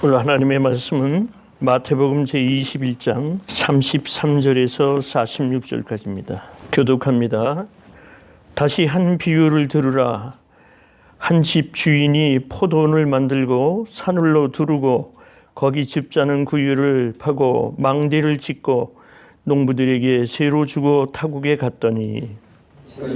오늘 하나님의 말씀은 마태복음 제21장 33절에서 46절까지입니다. 교독합니다. 다시 한 비유를 들으라. 한 집 주인이 포도원을 만들고 산울로 두르고 거기 즙자는 구유를 파고 망대를 짓고 농부들에게 새로 주고 타국에 갔더니 그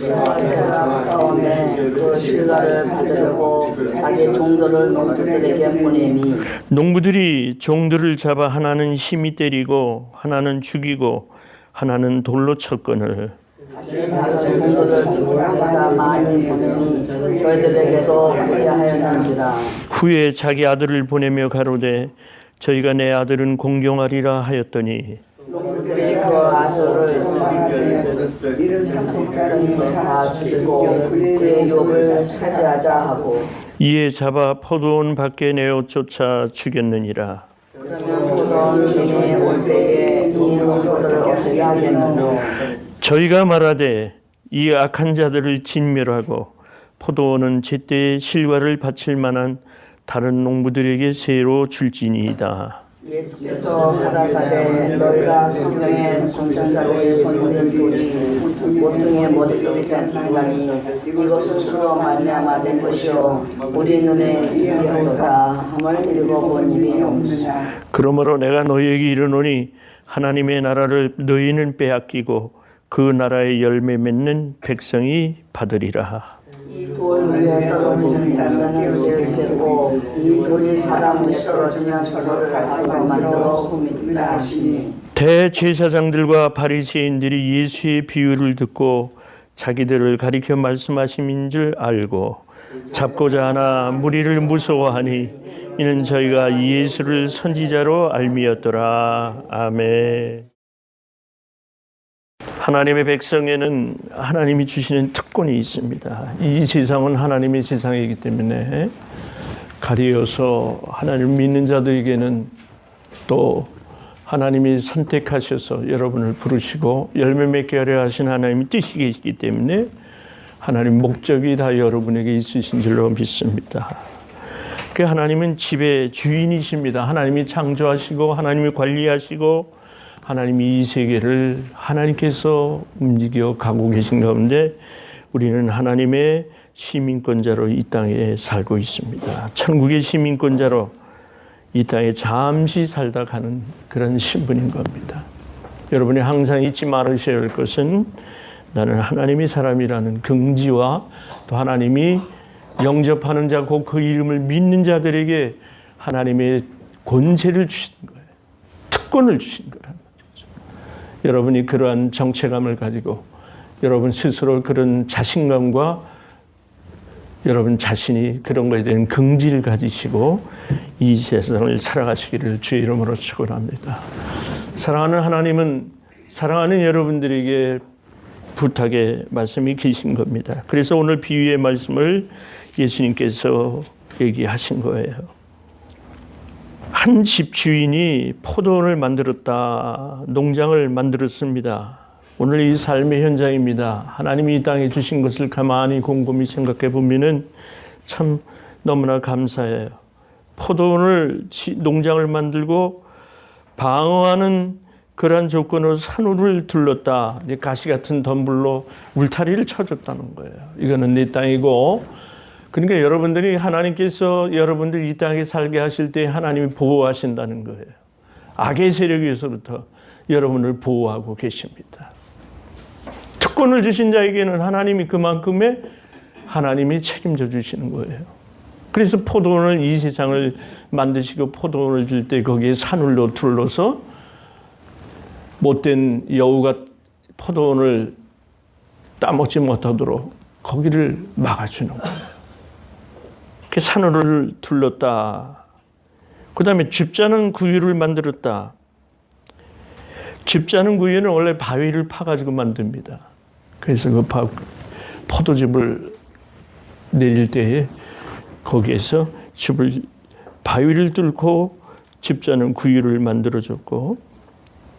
실과를 받으려고 자기 종들을 농부들에게 보내니 농부들이 종들을 잡아 하나는 심히 때리고 하나는 죽이고 하나는 돌로 쳤거늘 다른 종들을 지구보다 많이 보내니 저희들에게도 그렇게 하였는지라. 후에 자기 아들을 보내며 가로되 저희가 내 아들은 공경하리라 하였더니 농부들이 그 아들을 다 죽이고 그의 유업을 차지하자 하고 이에 잡아 포도원 밖에 내어 쫓아 죽였느니라. 그러면 포도원 주인이 올 때에 이 농부들을 어떻게 하겠노. 저희가 말하되 이 악한 자들을 진멸하고 포도원은 제때에 실과를 바칠 만한 다른 농부들에게 새로 줄지니이다. 예수께서 가라사대 너희가 성경의 성전자들이 버리는 돌이 모퉁이의 머릿돌이 된다니 이것은 주로 말미암아 된 것이요 우리 눈에 이르도다 함을 읽어본 일이 없느냐. 그러므로 내가 너희에게 이르노니 하나님의 나라를 너희는 빼앗기고 그 나라의 열매 맺는 백성이 받으리라. 이 돌 위에 떨어지는 자는 되고 이 돌이 사람을 떨어지면 저를 바로 만들어 굽는다 하시니. 대제사장들과 바리새인들이 예수의 비유를 듣고 자기들을 가리켜 말씀하심인 줄 알고 잡고자 하나 무리를 무서워하니 이는 저희가 예수를 선지자로 알미었더라. 아멘. 하나님의 백성에는 하나님이 주시는 특권이 있습니다. 이 세상은 하나님의 세상이기 때문에 가리어서 하나님을 믿는 자들에게는 또 하나님이 선택하셔서 여러분을 부르시고 열매 맺게 하려 하신 하나님의 뜻이 계시기 때문에 하나님 목적이 다 여러분에게 있으신 줄로 믿습니다. 그 하나님은 집의 주인이십니다. 하나님이 창조하시고 하나님이 관리하시고 하나님이 이 세계를 하나님께서 움직여 가고 계신 가운데 우리는 하나님의 시민권자로 이 땅에 살고 있습니다. 천국의 시민권자로 이 땅에 잠시 살다 가는 그런 신분인 겁니다. 여러분이 항상 잊지 말으셔야 할 것은 나는 하나님의 사람이라는 긍지와 또 하나님이 영접하는 자, 곧 그 이름을 믿는 자들에게 하나님의 권세를 주신 거예요. 특권을 주신 거라는 거죠. 여러분이 그러한 정체감을 가지고 여러분 스스로 그런 자신감과 여러분 자신이 그런 것에 대한 긍지를 가지시고 이 세상을 살아가시기를 주의 이름으로 축원합니다. 사랑하는 하나님은 사랑하는 여러분들에게 부탁의 말씀이 계신 겁니다. 그래서 오늘 비유의 말씀을 예수님께서 얘기하신 거예요. 한 집 주인이 포도원을 만들었다. 농장을 만들었습니다. 오늘 이 삶의 현장입니다. 하나님이 이 땅에 주신 것을 가만히 곰곰이 생각해 보면은 참 너무나 감사해요. 포도원을 농장을 만들고 방어하는 그러한 조건으로 산울을 둘렀다. 가시 같은 덤불로 울타리를 쳐줬다는 거예요. 이거는 내 땅이고. 그러니까 여러분들이 하나님께서 여러분들 이 땅에 살게 하실 때 하나님이 보호하신다는 거예요. 악의 세력에서부터 여러분을 보호하고 계십니다. 특권을 주신 자에게는 하나님이 그만큼의 하나님이 책임져 주시는 거예요. 그래서 포도원을 이 세상을 만드시고 포도원을 줄 때 거기에 산울로 둘러서 못된 여우가 포도원을 따먹지 못하도록 거기를 막아주는 거예요. 그 산울을 둘렀다. 그 다음에 즙자는 구유를 만들었다. 즙자는 구유는 원래 바위를 파가지고 만듭니다. 그래서 그 포도즙을 내릴 때에 거기에서 바위를 뚫고 즙자는 구유를 만들어줬고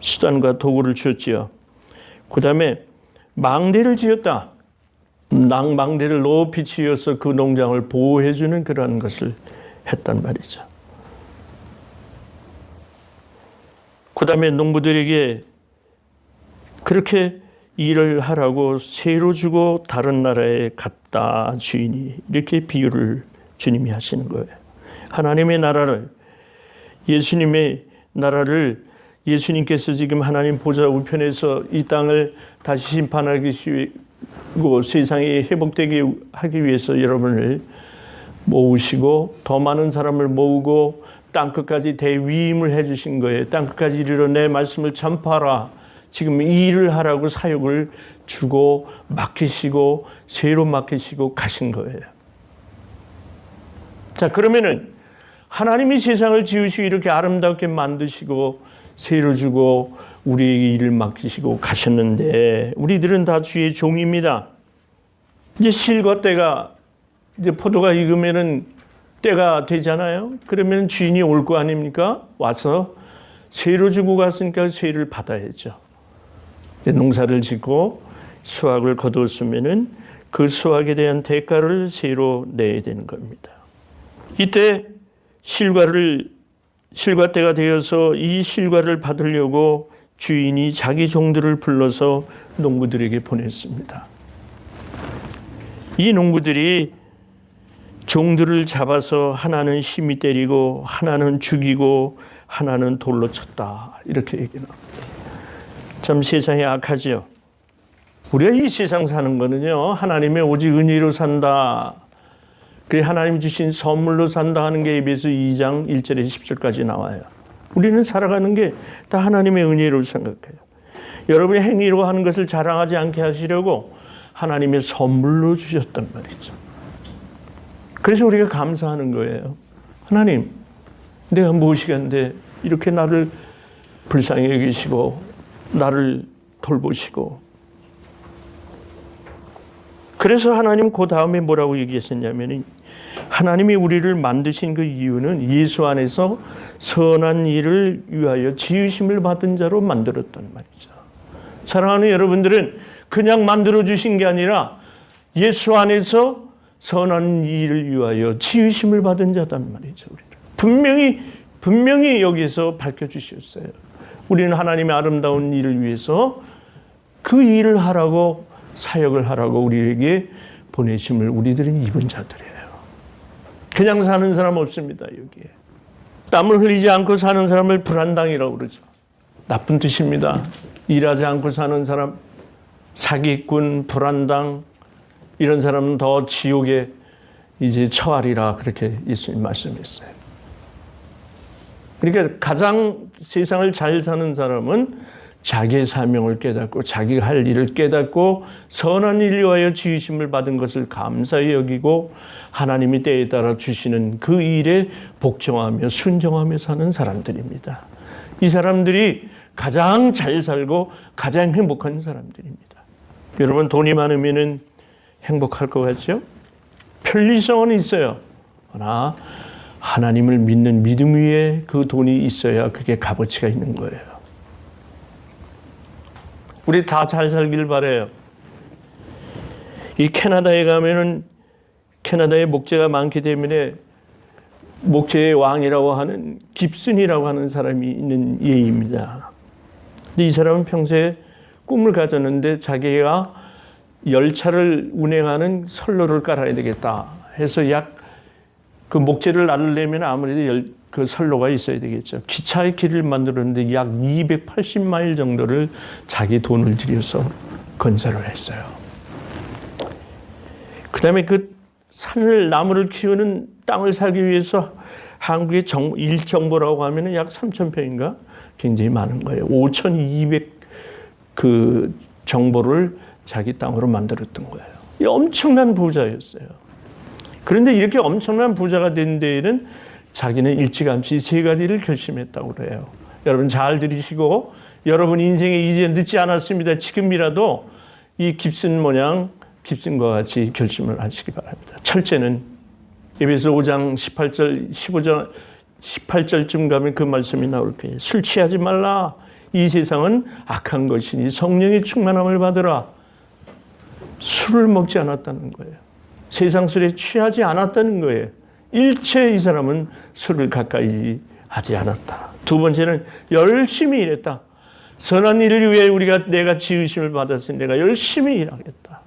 수단과 도구를 주었지요. 그 다음에 망대를 지었다. 망대를 높이 지어서 그 농장을 보호해주는 그런 것을 했단 말이죠. 그 다음에 농부들에게 그렇게 일을 하라고 새로 주고 다른 나라에 갔다 주인이, 이렇게 비유를 주님이 하시는 거예요. 하나님의 나라를, 예수님의 나라를 예수님께서 지금 하나님 보좌 우편에서 이 땅을 다시 심판하기 위고 세상이 회복되게 하기 위해서 여러분을 모으시고 더 많은 사람을 모으고 땅끝까지 대위임을 해주신 거예요. 땅끝까지 이르러 내 말씀을 전파하라. 지금 이 일을 하라고 사역을 주고 맡기시고 새로 맡기시고 가신 거예요. 자, 그러면은 하나님이 세상을 지으시고 이렇게 아름답게 만드시고 새로 주고 우리에게 일을 맡기시고 가셨는데 우리들은 다 주의 종입니다. 이제 실과 때가, 이제 포도가 익으면은 때가 되잖아요. 그러면 주인이 올 거 아닙니까? 와서 새로 주고 갔으니까 새를 받아야죠. 농사를 짓고 수확을 거두었으면은 그 수확에 대한 대가를 새로 내야 되는 겁니다. 이때 실과 때가 되어서 이 실과를 받으려고 주인이 자기 종들을 불러서 농부들에게 보냈습니다. 이 농부들이 종들을 잡아서 하나는 심히 때리고 하나는 죽이고 하나는 돌로 쳤다, 이렇게 얘기합니다. 참 세상이 악하지요. 우리가 이 세상 사는 거는요, 하나님의 오직 은혜로 산다, 그래 하나님 주신 선물로 산다 하는 게 에베소 2장 1절에서 10절까지 나와요. 우리는 살아가는 게 다 하나님의 은혜로 생각해요. 여러분이 행위로 하는 것을 자랑하지 않게 하시려고 하나님의 선물로 주셨단 말이죠. 그래서 우리가 감사하는 거예요. 하나님, 내가 무엇이간데 이렇게 나를 불쌍히 여기시고 나를 돌보시고. 그래서 하나님 그 다음에 뭐라고 얘기하셨냐면, 하나님이 우리를 만드신 그 이유는 예수 안에서 선한 일을 위하여 지으심을 받은 자로 만들었단 말이죠. 사랑하는 여러분들은 그냥 만들어주신 게 아니라 예수 안에서 선한 일을 위하여 지으심을 받은 자단 말이죠. 분명히 여기서 밝혀주셨어요. 우리는 하나님의 아름다운 일을 위해서 그 일을 하라고, 사역을 하라고 우리에게 보내심을 우리들은 입은 자들이에요. 그냥 사는 사람 없습니다. 여기에 땀을 흘리지 않고 사는 사람을 불안당이라고 그러죠. 나쁜 뜻입니다. 일하지 않고 사는 사람, 사기꾼, 불안당, 이런 사람은 더 지옥에 이제 처하리라, 그렇게 예수님 말씀했어요. 그러니까 가장 세상을 잘 사는 사람은 자기의 사명을 깨닫고 자기가 할 일을 깨닫고 선한 일을 위하여 지으심을 받은 것을 감사히 여기고 하나님이 때에 따라 주시는 그 일에 복종하며 순종하며 사는 사람들입니다. 이 사람들이 가장 잘 살고 가장 행복한 사람들입니다. 여러분, 돈이 많으면 행복할 것 같죠? 편리성은 있어요. 그러나 하나님을 믿는 믿음 위에 그 돈이 있어야 그게 값어치가 있는 거예요. 우리 다 잘 살길 바라요. 이 캐나다에 가면은 캐나다에 목재가 많기 때문에 목재의 왕이라고 하는 깁슨이라고 하는 사람이 있는 예입니다. 근데 이 사람은 평소에 꿈을 가졌는데 자기가 열차를 운행하는 선로를 깔아야 되겠다 해서 그 목재를 나르려면 아무래도 그 선로가 있어야 되겠죠. 기차의 길을 만들었는데 약 280마일 정도를 자기 돈을 들여서 건설을 했어요. 그 다음에 그 산을, 나무를 키우는 땅을 사기 위해서 한국의 일정보라고 하면 약 3,000평인가? 굉장히 많은 거예요. 5,200 그 정보를 자기 땅으로 만들었던 거예요. 이 엄청난 부자였어요. 그런데 이렇게 엄청난 부자가 된 데에는 자기는 일찌감치 3가지를 결심했다고 그래요. 여러분 잘 들으시고, 여러분 인생에 이제 늦지 않았습니다. 지금이라도 이 깁슨과 같이 결심을 하시기 바랍니다. 첫째는 에베소 5장 15절 18절쯤 가면 그 말씀이 나올 거예요. 술 취하지 말라. 이 세상은 악한 것이니 성령의 충만함을 받으라. 술을 먹지 않았다는 거예요. 세상 술에 취하지 않았다는 거예요. 일체 이 사람은 술을 가까이 하지 않았다. 두 번째는 열심히 일했다. 선한 일을 위해 내가 지으심을 받았으니 내가 열심히 일하겠다.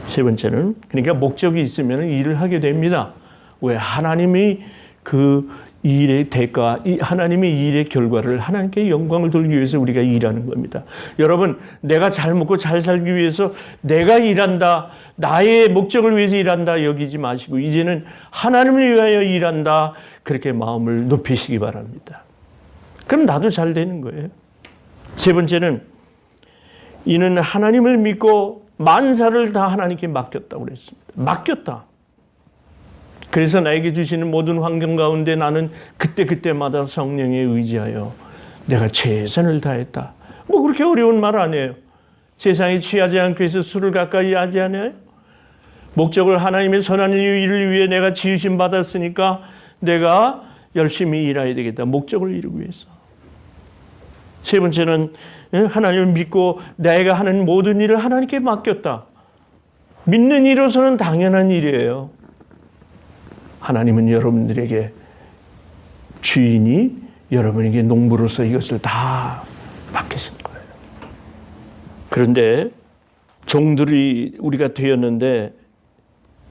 세 번째는 그러니까 목적이 있으면 일을 하게 됩니다. 왜? 하나님이 그 일의 대가, 하나님의 일의 결과를 하나님께 영광을 돌리기 위해서 우리가 일하는 겁니다. 여러분, 내가 잘 먹고 잘 살기 위해서 내가 일한다, 나의 목적을 위해서 일한다 여기지 마시고 이제는 하나님을 위하여 일한다, 그렇게 마음을 높이시기 바랍니다. 그럼 나도 잘 되는 거예요. 세 번째는 이는 하나님을 믿고 만사를 다 하나님께 맡겼다고 그랬습니다. 맡겼다. 그래서 나에게 주시는 모든 환경 가운데 나는 그때그때마다 성령에 의지하여 내가 최선을 다했다. 뭐 그렇게 어려운 말 아니에요. 세상에 취하지 않기 위해서 술을 가까이 하지 않아요? 목적을 하나님의 선한 일을 위해 내가 지으심 받았으니까 내가 열심히 일해야 되겠다. 목적을 이루기 위해서. 세 번째는 하나님을 믿고 내가 하는 모든 일을 하나님께 맡겼다. 믿는 이로서는 당연한 일이에요. 하나님은 여러분들에게 주인이 여러분에게 농부로서 이것을 다 맡기신 거예요. 그런데 종들이 우리가 되었는데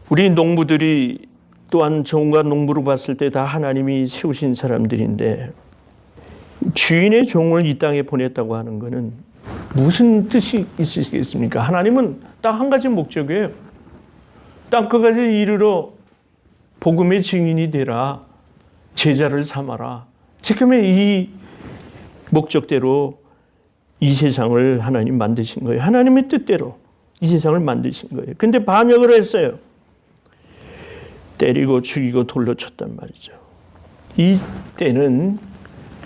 우리 농부들이 또한 종과 농부로 봤을 때 다 하나님이 세우신 사람들인데 주인의 종을 이 땅에 보냈다고 하는 것은 무슨 뜻이 있으시겠습니까? 하나님은 딱 한 가지 목적이에요. 딱 그까지 이르러 복음의 증인이 되라, 제자를 삼아라. 지금의 이 목적대로 이 세상을 하나님 만드신 거예요. 하나님의 뜻대로 이 세상을 만드신 거예요. 근데 반역을 했어요. 때리고 죽이고 돌로 쳤단 말이죠. 이 때는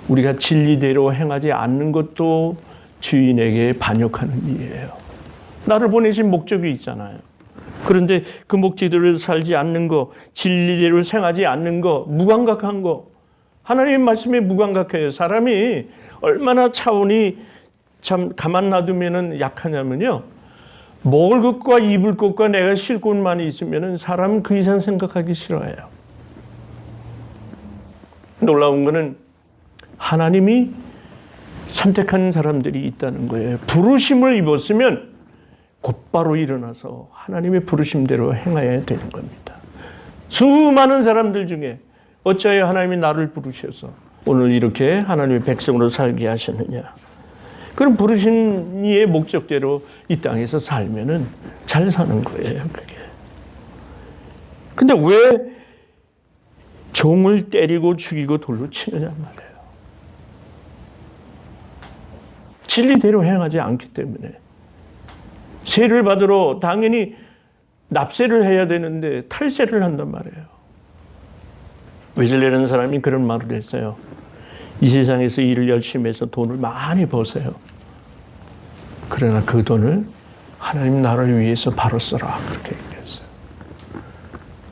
우리가 진리대로 행하지 않는 것도 주인에게 반역하는 일이에요. 나를 보내신 목적이 있잖아요. 그런데 그 목적대로 살지 않는 거, 진리대로 생하지 않는 거, 무감각한 거, 하나님의 말씀에 무감각해요. 사람이 얼마나 차원이 참 가만 놔두면 약하냐면요. 먹을 것과 입을 것과 내가 쉴 곳만 있으면 사람은 그 이상 생각하기 싫어해요. 놀라운 거는 하나님이 선택한 사람들이 있다는 거예요. 부르심을 입었으면 곧바로 일어나서 하나님의 부르심대로 행해야 되는 겁니다. 수많은 사람들 중에 어찌하여 하나님이 나를 부르셔서 오늘 이렇게 하나님의 백성으로 살게 하셨느냐. 그럼 부르신 이의 목적대로 이 땅에서 살면은 잘 사는 거예요, 그게. 근데 왜 종을 때리고 죽이고 돌로 치느냐 말이에요. 진리대로 행하지 않기 때문에. 세를 받으러 당연히 납세를 해야 되는데 탈세를 한단 말이에요. 웨슬레라는 사람이 그런 말을 했어요. 이 세상에서 일을 열심히 해서 돈을 많이 버세요. 그러나 그 돈을 하나님 나라를 위해서 바로 써라. 그렇게 얘기했어요.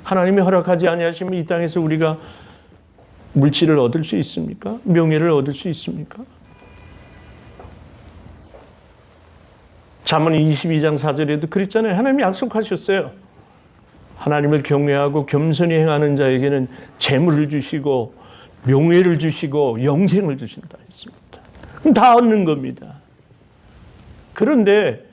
하나님이 허락하지 아니하시면 이 땅에서 우리가 물질을 얻을 수 있습니까? 명예를 얻을 수 있습니까? 잠언 22장 4절에도 그랬잖아요. 하나님이 약속하셨어요. 하나님을 경외하고 겸손히 행하는 자에게는 재물을 주시고 명예를 주시고 영생을 주신다 했습니다. 그럼 다 얻는 겁니다. 그런데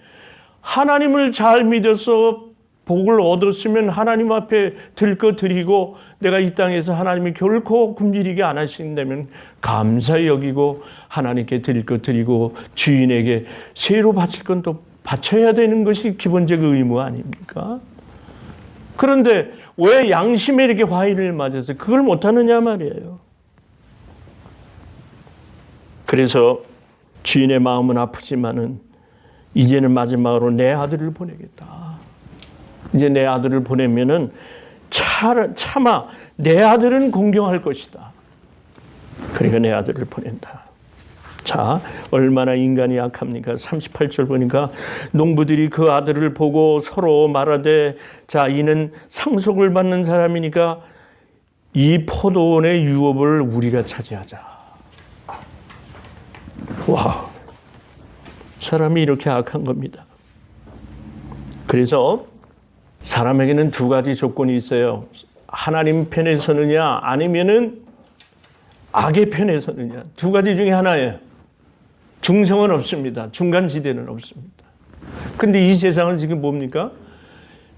하나님을 잘 믿어서 복을 얻었으면 하나님 앞에 들거 드리고 내가 이 땅에서 하나님이 결코 굶주리게 안 하신다면 감사히 여기고 하나님께 들거 드리고 주인에게 새로 바칠 건 또 바쳐야 되는 것이 기본적 의무 아닙니까? 그런데 왜 양심에 이렇게 화인을 맞아서 그걸 못하느냐 말이에요. 그래서 주인의 마음은 아프지만은 이제는 마지막으로 내 아들을 보내겠다. 이제 내 아들을 보내면은 차마 내 아들은 공경할 것이다. 그러니까 내 아들을 보낸다. 자, 얼마나 인간이 약합니까? 38절 보니까 농부들이 그 아들을 보고 서로 말하되 자, 이는 상속을 받는 사람이니까 이 포도원의 유업을 우리가 차지하자. 와, 사람이 이렇게 악한 겁니다. 그래서 사람에게는 두 가지 조건이 있어요. 하나님 편에 서느냐 아니면은 악의 편에 서느냐. 두 가지 중에 하나예요. 중성은 없습니다. 중간지대는 없습니다. 근데 이 세상은 지금 뭡니까?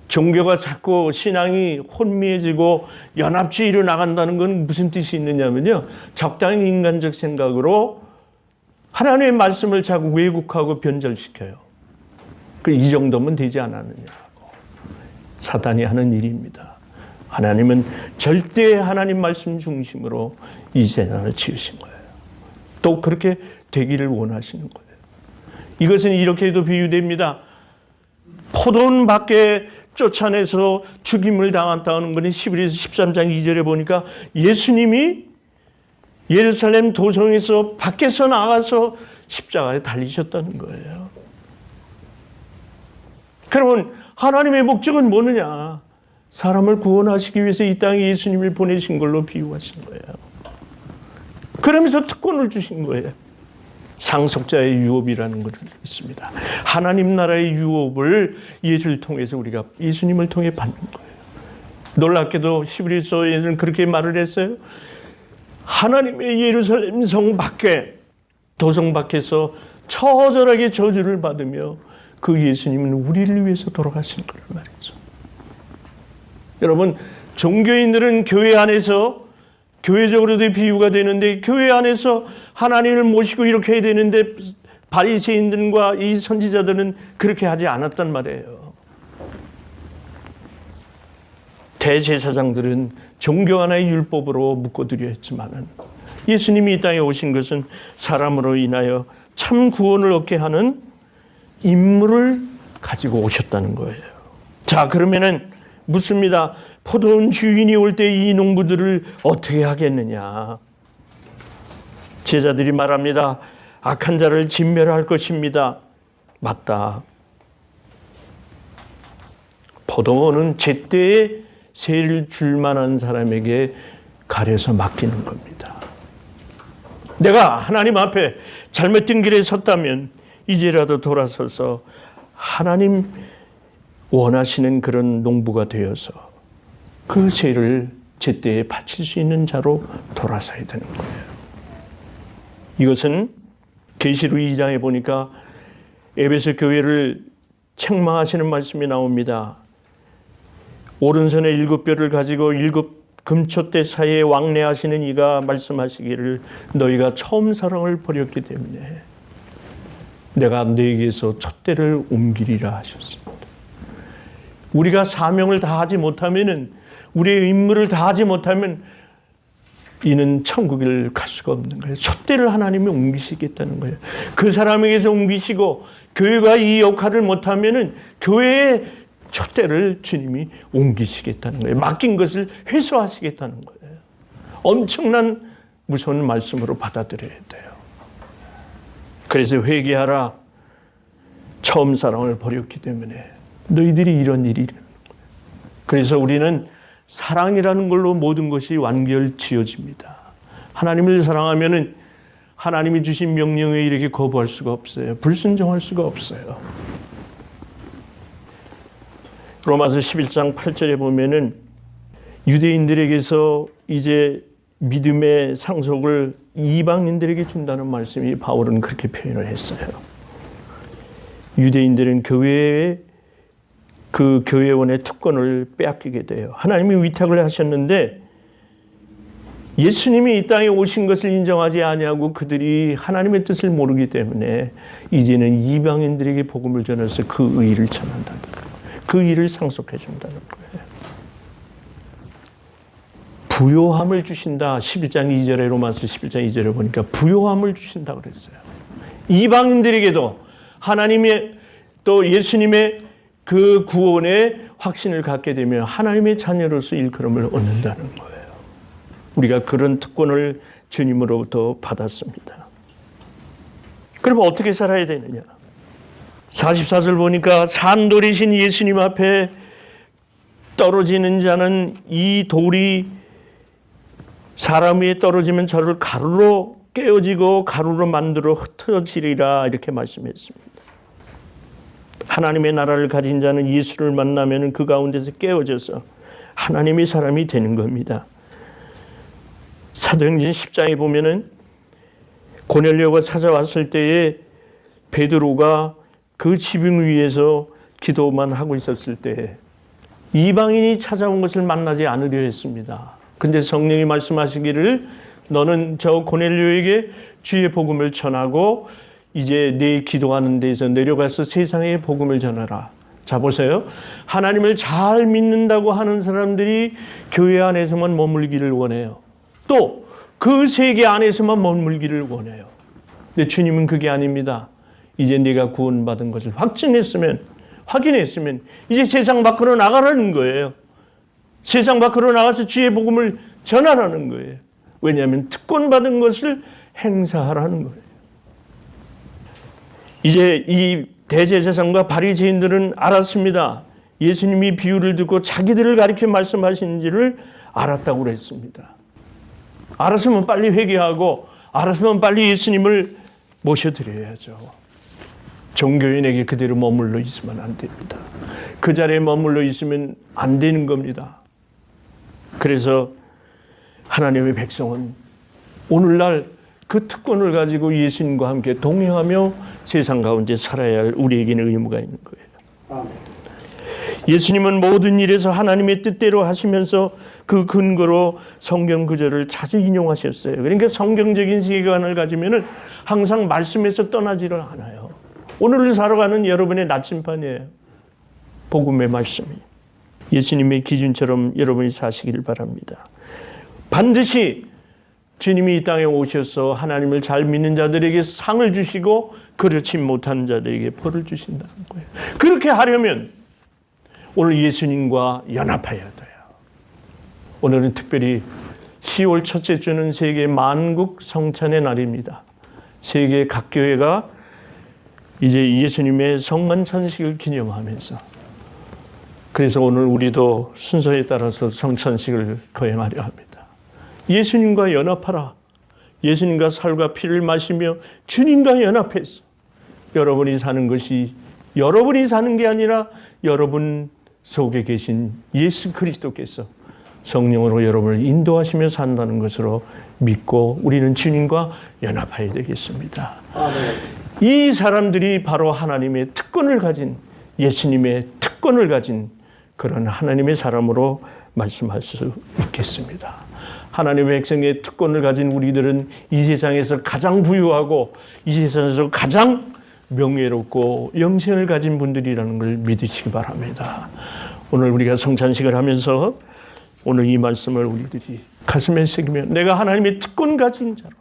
종교가 자꾸 신앙이 혼미해지고 연합주의로 나간다는 건 무슨 뜻이 있느냐면요. 적당히 인간적 생각으로 하나님의 말씀을 자꾸 왜곡하고 변절시켜요. 이 정도면 되지 않았느냐고. 사단이 하는 일입니다. 하나님은 절대 하나님 말씀 중심으로 이 세상을 지으신 거예요. 또 그렇게 되기를 원하시는 거예요. 이것은 이렇게도 비유됩니다. 포도원 밖에 쫓아내서 죽임을 당했다는 것은 히브리서 13장 2절에 보니까 예수님이 예루살렘 도성에서 밖에서 나가서 십자가에 달리셨다는 거예요. 그러면 하나님의 목적은 뭐느냐? 사람을 구원하시기 위해서 이 땅에 예수님을 보내신 걸로 비유하신 거예요. 그러면서 특권을 주신 거예요. 상속자의 유업이라는 것을 있습니다. 하나님 나라의 유업을 예수를 통해서 우리가 예수님을 통해 받는 거예요. 놀랍게도 히브리서에는 그렇게 말을 했어요. 하나님의 예루살렘 성 밖에 도성 밖에서 처절하게 저주를 받으며 그 예수님은 우리를 위해서 돌아가신 거란 말이죠. 여러분, 종교인들은 교회 안에서 교회적으로도 비유가 되는데 교회 안에서 하나님을 모시고 이렇게 해야 되는데 바리새인들과 이 선지자들은 그렇게 하지 않았단 말이에요. 대제사장들은 종교 하나의 율법으로 묶어두려 했지만은 예수님이 이 땅에 오신 것은 사람으로 인하여 참 구원을 얻게 하는 임무를 가지고 오셨다는 거예요. 자, 그러면은 묻습니다. 포도원 주인이 올 때 이 농부들을 어떻게 하겠느냐? 제자들이 말합니다. 악한 자를 진멸할 것입니다. 맞다. 포도원은 제때에 세를 줄 만한 사람에게 가려서 맡기는 겁니다. 내가 하나님 앞에 잘못된 길에 섰다면 이제라도 돌아서서 하나님 원하시는 그런 농부가 되어서 그 세를 제때에 바칠 수 있는 자로 돌아서야 되는 거예요. 이것은 계시록 2장에 보니까 에베소 교회를 책망하시는 말씀이 나옵니다. 오른손에 7뼈를 가지고 7금초대 사이에 왕래하시는 이가 말씀하시기를 너희가 처음 사랑을 버렸기 때문에 내가 너희에게서 촛대를 옮기리라 하셨습니다. 우리가 사명을 다하지 못하면은 우리의 임무를 다하지 못하면 이는 천국을 갈 수가 없는 거예요. 촛대를 하나님이 옮기시겠다는 거예요. 그 사람에게서 옮기시고 교회가 이 역할을 못하면은 교회의 촛대를 주님이 옮기시겠다는 거예요. 맡긴 것을 회수하시겠다는 거예요. 엄청난 무서운 말씀으로 받아들여야 돼요. 그래서 회개하라. 처음 사랑을 버렸기 때문에 너희들이 이런 일이 일어나는 거예요. 그래서 우리는 사랑이라는 걸로 모든 것이 완결 지어집니다. 하나님을 사랑하면은 하나님이 주신 명령에 이렇게 거부할 수가 없어요. 불순종할 수가 없어요. 로마서 11장 8절에 보면은 유대인들에게서 이제 믿음의 상속을 이방인들에게 준다는 말씀이 바울은 그렇게 표현을 했어요. 유대인들은 교회의 그 교회원의 특권을 빼앗기게 돼요. 하나님이 위탁을 하셨는데 예수님이 이 땅에 오신 것을 인정하지 아니하고 그들이 하나님의 뜻을 모르기 때문에 이제는 이방인들에게 복음을 전해서 그 의의를 전한다는 거예요. 그 일을 상속해 준다는 거예요. 부요함을 주신다. 11장 2절에 로마서 11장 2절에 보니까 부요함을 주신다고 그랬어요. 이방인들에게도 하나님의 또 예수님의 그 구원의 확신을 갖게 되면 하나님의 자녀로서 일컬음을 얻는다는 거예요. 우리가 그런 특권을 주님으로부터 받았습니다. 그러면 어떻게 살아야 되느냐? 44절 보니까 산돌이신 예수님 앞에 떨어지는 자는 이 돌이 사람 위에 떨어지면 저를 가루로 깨어지고 가루로 만들어 흩어지리라 이렇게 말씀했습니다. 하나님의 나라를 가진 자는 예수를 만나면 그 가운데서 깨어져서 하나님의 사람이 되는 겁니다. 사도행전 10장에 보면은 고넬료가 찾아왔을 때에 베드로가 그 지붕 위에서 기도만 하고 있었을 때 이방인이 찾아온 것을 만나지 않으려 했습니다. 근데 성령이 말씀하시기를 너는 저 고넬료에게 주의 복음을 전하고 이제 네 기도하는 데에서 내려가서 세상에 복음을 전하라. 자, 보세요. 하나님을 잘 믿는다고 하는 사람들이 교회 안에서만 머물기를 원해요. 또 그 세계 안에서만 머물기를 원해요. 근데 주님은 그게 아닙니다. 이제 네가 구원받은 것을 확인했으면 이제 세상 밖으로 나가라는 거예요. 세상 밖으로 나가서 주의 복음을 전하라는 거예요. 왜냐하면 특권받은 것을 행사하라는 거예요. 이제 이 대제사장과 바리새인들은 알았습니다. 예수님이 비유를 듣고 자기들을 가리켜 말씀하신지를 알았다고 그랬습니다. 알았으면 빨리 회개하고 알았으면 빨리 예수님을 모셔드려야죠. 종교인에게 그대로 머물러 있으면 안 됩니다. 그 자리에 머물러 있으면 안 되는 겁니다. 그래서 하나님의 백성은 오늘날 그 특권을 가지고 예수님과 함께 동행하며 세상 가운데 살아야 할 우리에게는 의무가 있는 거예요. 예수님은 모든 일에서 하나님의 뜻대로 하시면서 그 근거로 성경 구절을 자주 인용하셨어요. 그러니까 성경적인 세계관을 가지면은 항상 말씀에서 떠나지를 않아요. 오늘을 살아가는 여러분의 나침반이에요. 복음의 말씀이. 예수님의 기준처럼 여러분이 사시기를 바랍니다. 반드시 주님이 이 땅에 오셔서 하나님을 잘 믿는 자들에게 상을 주시고 그렇지 못한 자들에게 벌을 주신다는 거예요. 그렇게 하려면 오늘 예수님과 연합해야 돼요. 오늘은 특별히 10월 첫째 주는 세계 만국 성찬의 날입니다. 세계 각 교회가 이제 예수님의 성만찬식을 기념하면서 그래서 오늘 우리도 순서에 따라서 성찬식을 거행하려 합니다. 예수님과 연합하라. 예수님과 살과 피를 마시며 주님과 연합해서 여러분이 사는 것이 여러분이 사는 게 아니라 여러분 속에 계신 예수 그리스도께서 성령으로 여러분을 인도하시며 산다는 것으로 믿고 우리는 주님과 연합해야 되겠습니다. 이 사람들이 바로 하나님의 특권을 가진 예수님의 특권을 가진 그런 하나님의 사람으로 말씀할 수 있겠습니다. 하나님의 백성의 특권을 가진 우리들은 이 세상에서 가장 부유하고 이 세상에서 가장 명예롭고 영생을 가진 분들이라는 걸 믿으시기 바랍니다. 오늘 우리가 성찬식을 하면서 오늘 이 말씀을 우리들이 가슴에 새기며 내가 하나님의 특권 가진 자로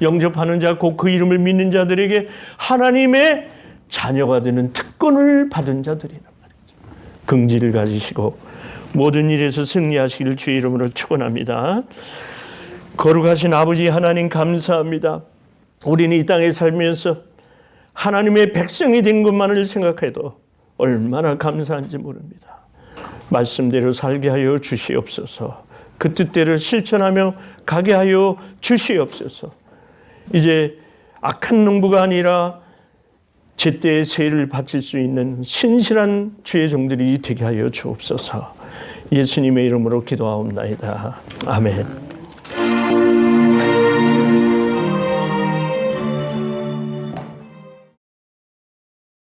영접하는 자, 곧 그 이름을 믿는 자들에게 하나님의 자녀가 되는 특권을 받은 자들이란 말이죠. 긍지를 가지시고 모든 일에서 승리하시기를 주의 이름으로 축원합니다. 거룩하신 아버지 하나님 감사합니다. 우리는 이 땅에 살면서 하나님의 백성이 된 것만을 생각해도 얼마나 감사한지 모릅니다. 말씀대로 살게 하여 주시옵소서. 그 뜻대로 실천하며 가게 하여 주시옵소서. 이제 악한 농부가 아니라 제때의 세를 바칠 수 있는 신실한 주의 종들이 되게 하여 주옵소서. 예수님의 이름으로 기도하옵나이다. 아멘.